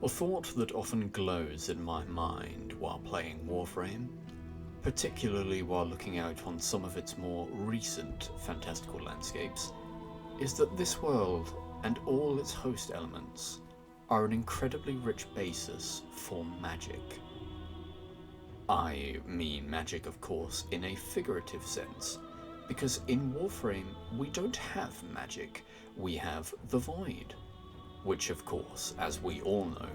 A thought that often glows in my mind while playing Warframe, particularly while looking out on some of its more recent fantastical landscapes, is that this world and all its host elements are an incredibly rich basis for magic. I mean magic, of course, in a figurative sense, because in Warframe we don't have magic, we have the Void, which of course, as we all know,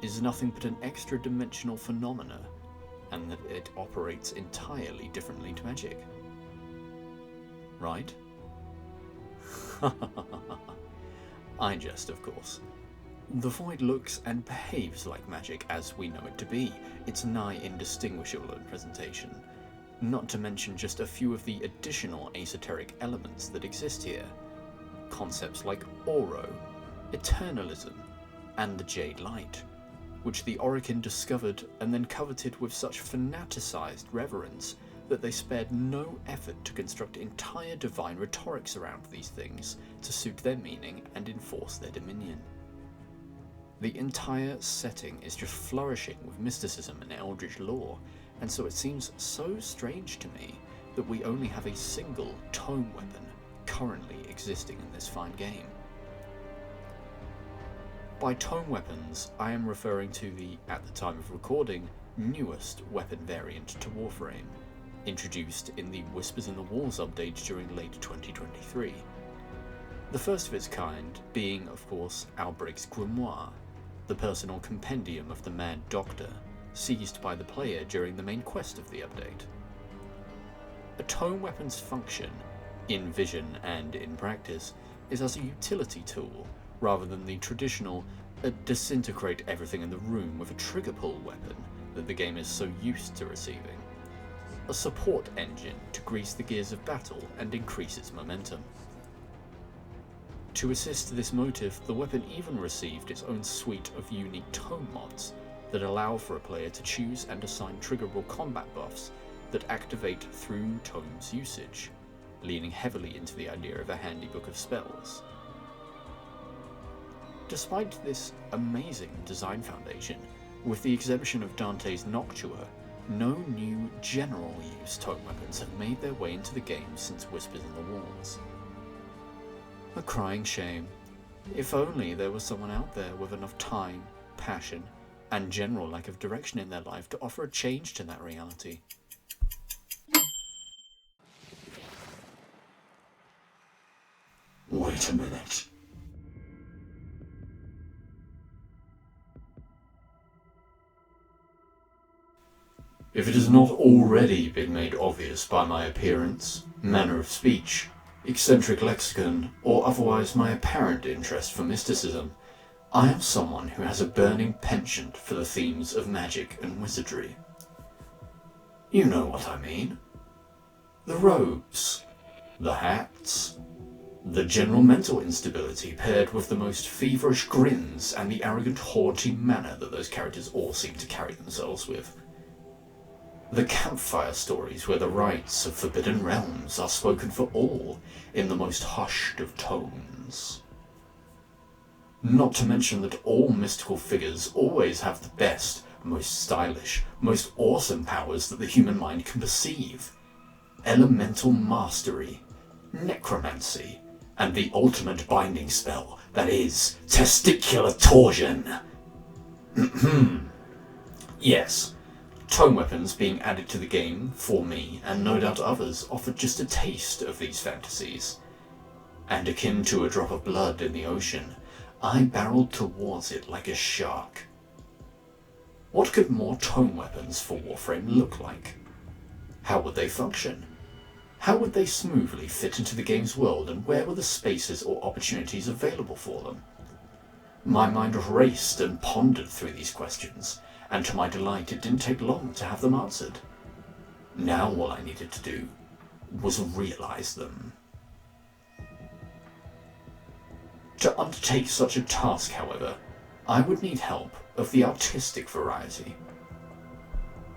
is nothing but an extra-dimensional phenomena, and that it operates entirely differently to magic. Right? I jest, of course. The Void looks and behaves like magic as we know it to be. It's nigh indistinguishable in presentation, not to mention just a few of the additional esoteric elements that exist here. Concepts like Oro, Eternalism, and the Jade Light, which the Orokin discovered and then coveted with such fanaticized reverence that they spared no effort to construct entire divine rhetorics around these things to suit their meaning and enforce their dominion. The entire setting is just flourishing with mysticism and eldritch lore, and so it seems so strange to me that we only have a single tome weapon currently existing in this fine game. By tome weapons, I am referring to the, at the time of recording, newest weapon variant to Warframe, introduced in the Whispers in the Walls update during late 2023. The first of its kind being, of course, Outbreak's Grimoire, the personal compendium of the Mad Doctor, seized by the player during the main quest of the update. A tome weapon's function, in vision and in practice, is as a utility tool, rather than the traditional disintegrate everything in the room with a trigger pull weapon that the game is so used to receiving. A support engine to grease the gears of battle and increase its momentum. To assist this motive, the weapon even received its own suite of unique tome mods that allow for a player to choose and assign triggerable combat buffs that activate through tome's usage, leaning heavily into the idea of a handy book of spells. Despite this amazing design foundation, with the exemption of Dante's Noctua, no new general-use tome weapons have made their way into the game since Whispers in the Walls. A crying shame. If only there was someone out there with enough time, passion, and general lack of direction in their life to offer a change to that reality. Wait a minute. If it has not already been made obvious by my appearance, manner of speech, eccentric lexicon, or otherwise my apparent interest for mysticism, I am someone who has a burning penchant for the themes of magic and wizardry. You know what I mean. The robes, the hats, the general mental instability paired with the most feverish grins and the arrogant haughty manner that those characters all seem to carry themselves with. The campfire stories where the rites of forbidden realms are spoken for all in the most hushed of tones. Not to mention that all mystical figures always have the best, most stylish, most awesome powers that the human mind can perceive. Elemental mastery, necromancy, and the ultimate binding spell, that is, testicular torsion. Yes. Tome weapons being added to the game, for me, and no doubt others, offered just a taste of these fantasies. And akin to a drop of blood in the ocean, I barreled towards it like a shark. What could more tome weapons for Warframe look like? How would they function? How would they smoothly fit into the game's world, and where were the spaces or opportunities available for them? My mind raced and pondered through these questions, and to my delight it didn't take long to have them answered. Now all I needed to do was realize them. To undertake such a task, however, I would need help of the artistic variety.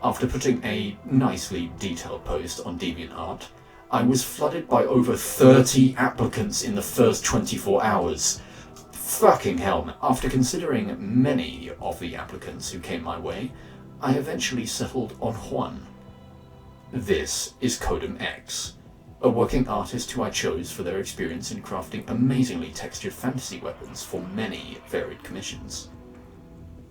After putting a nicely detailed post on DeviantArt, I was flooded by over 30 applicants in the first 24 hours. Fucking hell, man. After considering many of the applicants who came my way, I eventually settled on one. This is Codem X, a working artist who I chose for their experience in crafting amazingly textured fantasy weapons for many varied commissions.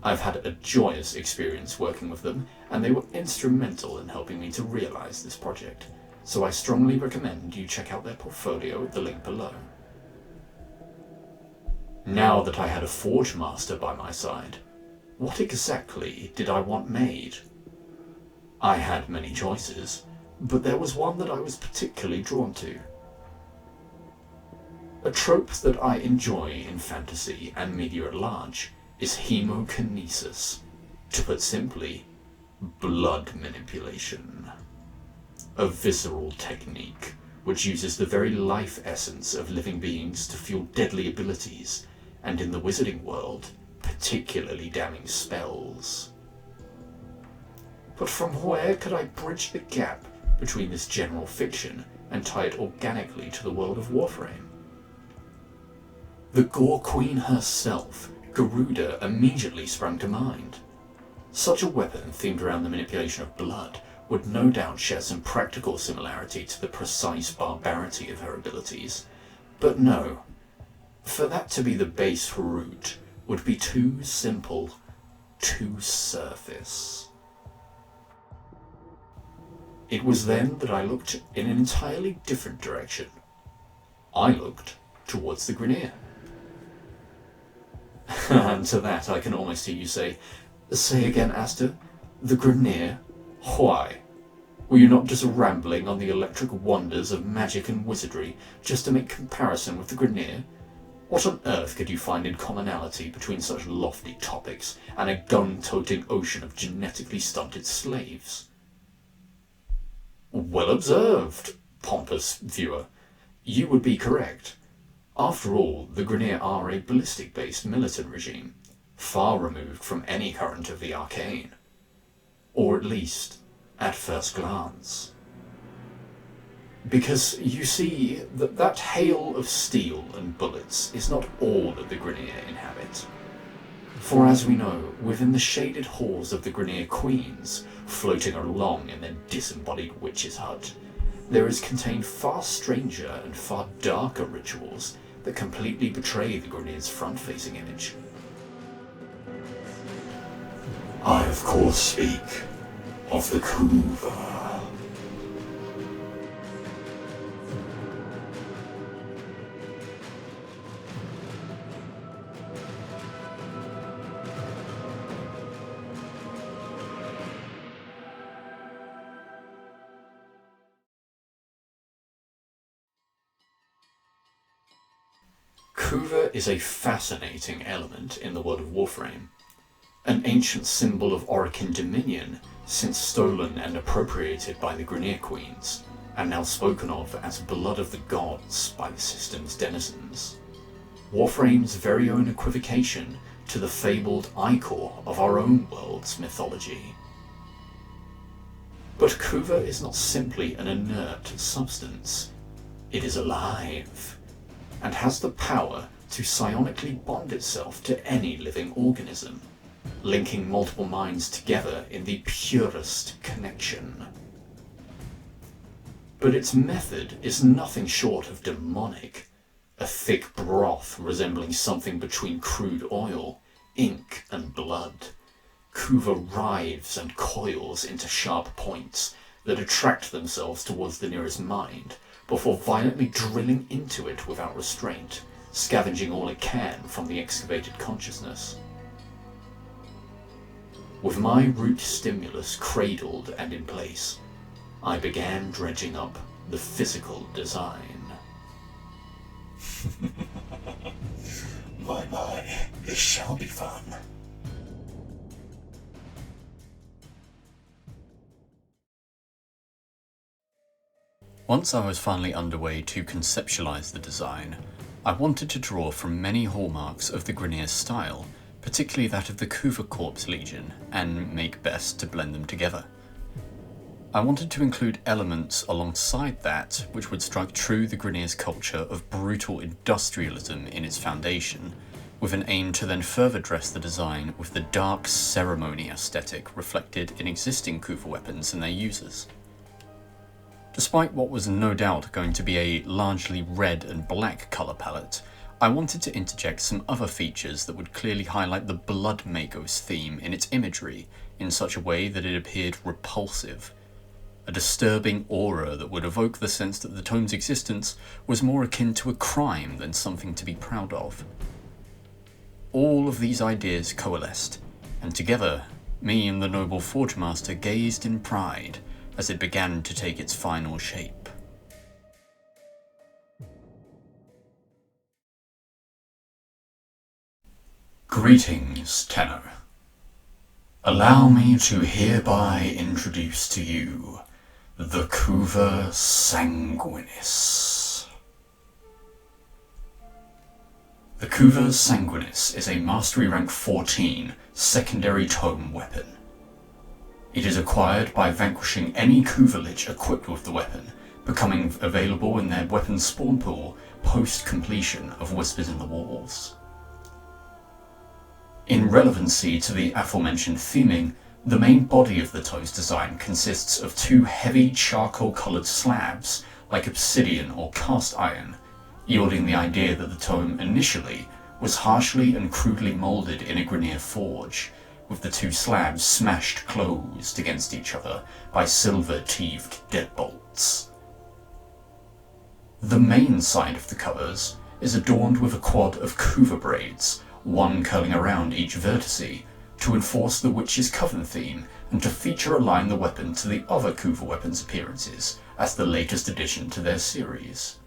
I've had a joyous experience working with them, and they were instrumental in helping me to realize this project, so I strongly recommend you check out their portfolio at the link below. Now that I had a Forge Master by my side, what exactly did I want made? I had many choices, but there was one that I was particularly drawn to. A trope that I enjoy in fantasy and media at large is hemokinesis, to put simply, blood manipulation. A visceral technique which uses the very life essence of living beings to fuel deadly abilities, and in the wizarding world, particularly damning spells. But from where could I bridge the gap between this general fiction and tie it organically to the world of Warframe? The Gore Queen herself, Garuda, immediately sprang to mind. Such a weapon themed around the manipulation of blood would no doubt share some practical similarity to the precise barbarity of her abilities, but no. For that to be the base route would be too simple, too surface. It was then that I looked in an entirely different direction. I looked towards the Grineer. And to that I can almost hear you say again, Aster, the Grineer? Why? Were you not just rambling on the electric wonders of magic and wizardry just to make comparison with the Grineer? What on earth could you find in commonality between such lofty topics and a gun-toting ocean of genetically stunted slaves? Well observed, pompous viewer. You would be correct. After all, the Grineer are a ballistic-based militant regime, far removed from any current of the arcane. Or at least, at first glance. Because you see, that hail of steel and bullets is not all that the Grineer inhabit. For as we know, within the shaded halls of the Grineer Queens, floating along in their disembodied witch's hut, there is contained far stranger and far darker rituals that completely betray the Grineer's front-facing image. I of course speak of the Kuva. Kuva is a fascinating element in the world of Warframe. An ancient symbol of Orokin dominion, since stolen and appropriated by the Grineer Queens, and now spoken of as blood of the gods by the system's denizens. Warframe's very own equivocation to the fabled ichor of our own world's mythology. But Kuva is not simply an inert substance. It is alive, and has the power to psionically bond itself to any living organism, linking multiple minds together in the purest connection. But its method is nothing short of demonic, a thick broth resembling something between crude oil, ink, and blood. Kuva writhes and coils into sharp points that attract themselves towards the nearest mind, before violently drilling into it without restraint, scavenging all it can from the excavated consciousness. With my root stimulus cradled and in place, I began dredging up the physical design. My, this shall be fun. Once I was finally underway to conceptualize the design, I wanted to draw from many hallmarks of the Grineer style, particularly that of the Kuva Corps Legion, and make best to blend them together. I wanted to include elements alongside that which would strike true the Grineer's culture of brutal industrialism in its foundation, with an aim to then further dress the design with the dark ceremony aesthetic reflected in existing Kuva weapons and their users. Despite what was no doubt going to be a largely red and black colour palette, I wanted to interject some other features that would clearly highlight the Blood Magos theme in its imagery in such a way that it appeared repulsive. A disturbing aura that would evoke the sense that the tome's existence was more akin to a crime than something to be proud of. All of these ideas coalesced, and together, me and the noble Forge Master gazed in pride as it began to take its final shape. Greetings, Tenor. Allow me to hereby introduce to you the Kuva Sanguinis. The Kuva Sanguinis is a Mastery Rank 14 secondary tome weapon. It is acquired by vanquishing any Kuva Lich equipped with the weapon, becoming available in their weapon spawn pool post-completion of Whispers in the Walls. In relevancy to the aforementioned theming, the main body of the tome's design consists of two heavy charcoal-coloured slabs, like obsidian or cast iron, yielding the idea that the tome initially was harshly and crudely moulded in a Grineer forge, with the two slabs smashed closed against each other by silver-teeved deadbolts. The main side of the covers is adorned with a quad of Kuva braids, one curling around each vertice, to enforce the Witch's Coven theme and to feature align the weapon to the other Kuva weapons' appearances as the latest addition to their series.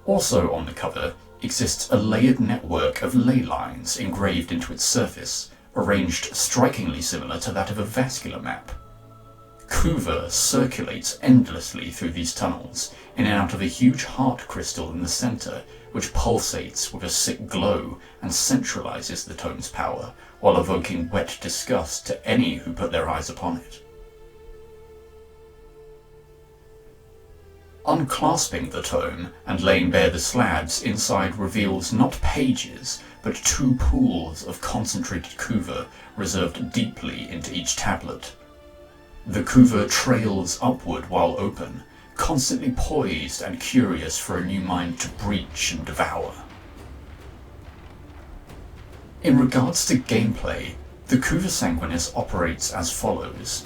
Also on the cover exists a layered network of ley lines engraved into its surface, arranged strikingly similar to that of a vascular map. Kuva circulates endlessly through these tunnels, in and out of a huge heart crystal in the centre, which pulsates with a sick glow and centralises the tome's power, while evoking wet disgust to any who put their eyes upon it. Unclasping the tome and laying bare the slabs inside reveals not pages, but two pools of concentrated Kuva reserved deeply into each tablet. The Kuva trails upward while open, constantly poised and curious for a new mind to breach and devour. In regards to gameplay, the Kuva Sanguinis operates as follows.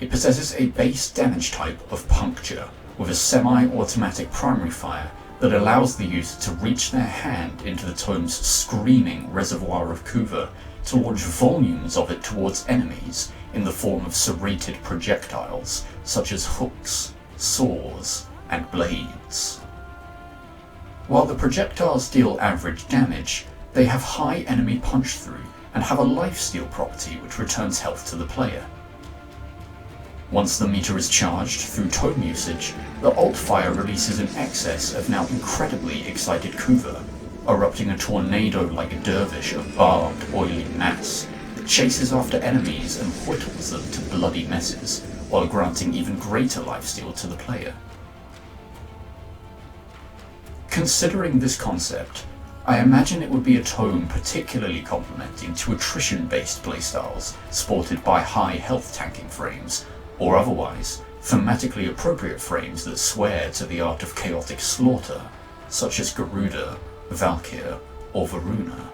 It possesses a base damage type of Puncture, with a semi-automatic primary fire that allows the user to reach their hand into the tome's screaming reservoir of Kuva to launch volumes of it towards enemies in the form of serrated projectiles such as hooks, saws, and blades. While the projectiles deal average damage, they have high enemy punch-through and have a lifesteal property which returns health to the player. Once the meter is charged through tome usage, the alt fire releases an excess of now incredibly excited Kuva, erupting a tornado like a dervish of barbed, oily mass that chases after enemies and whittles them to bloody messes, while granting even greater lifesteal to the player. Considering this concept, I imagine it would be a tome particularly complementing to attrition-based playstyles sported by high health tanking frames, or otherwise, thematically appropriate frames that swear to the art of chaotic slaughter, such as Garuda, Valkyr, or Varuna.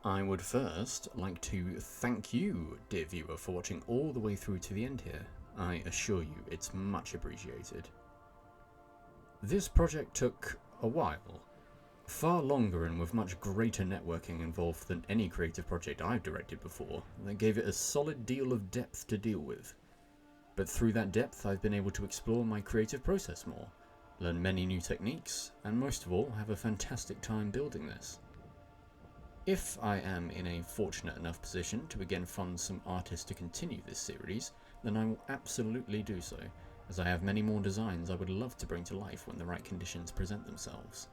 I would first like to thank you, dear viewer, for watching all the way through to the end here. I assure you it's much appreciated. This project took a while, far longer and with much greater networking involved than any creative project I've directed before, that gave it a solid deal of depth to deal with. But through that depth I've been able to explore my creative process more, learn many new techniques, and most of all have a fantastic time building this. If I am in a fortunate enough position to again fund some artists to continue this series, then I will absolutely do so, as I have many more designs I would love to bring to life when the right conditions present themselves.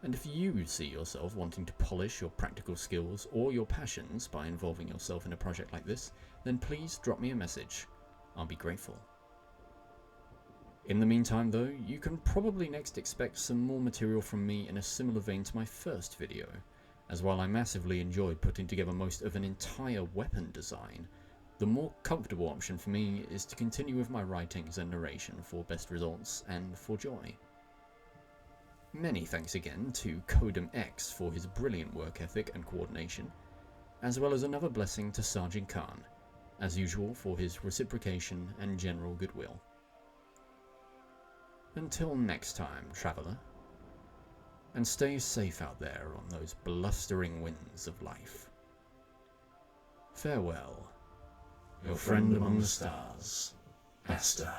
And if you see yourself wanting to polish your practical skills or your passions by involving yourself in a project like this, then please drop me a message. I'll be grateful. In the meantime though, you can probably next expect some more material from me in a similar vein to my first video, as while I massively enjoyed putting together most of an entire weapon design, the more comfortable option for me is to continue with my writings and narration for best results and for joy. Many thanks again to Codem X for his brilliant work ethic and coordination, as well as another blessing to Sergeant Khan, as usual for his reciprocation and general goodwill. Until next time, traveller, and stay safe out there on those blustering winds of life. Farewell, your friend among the stars, Aster.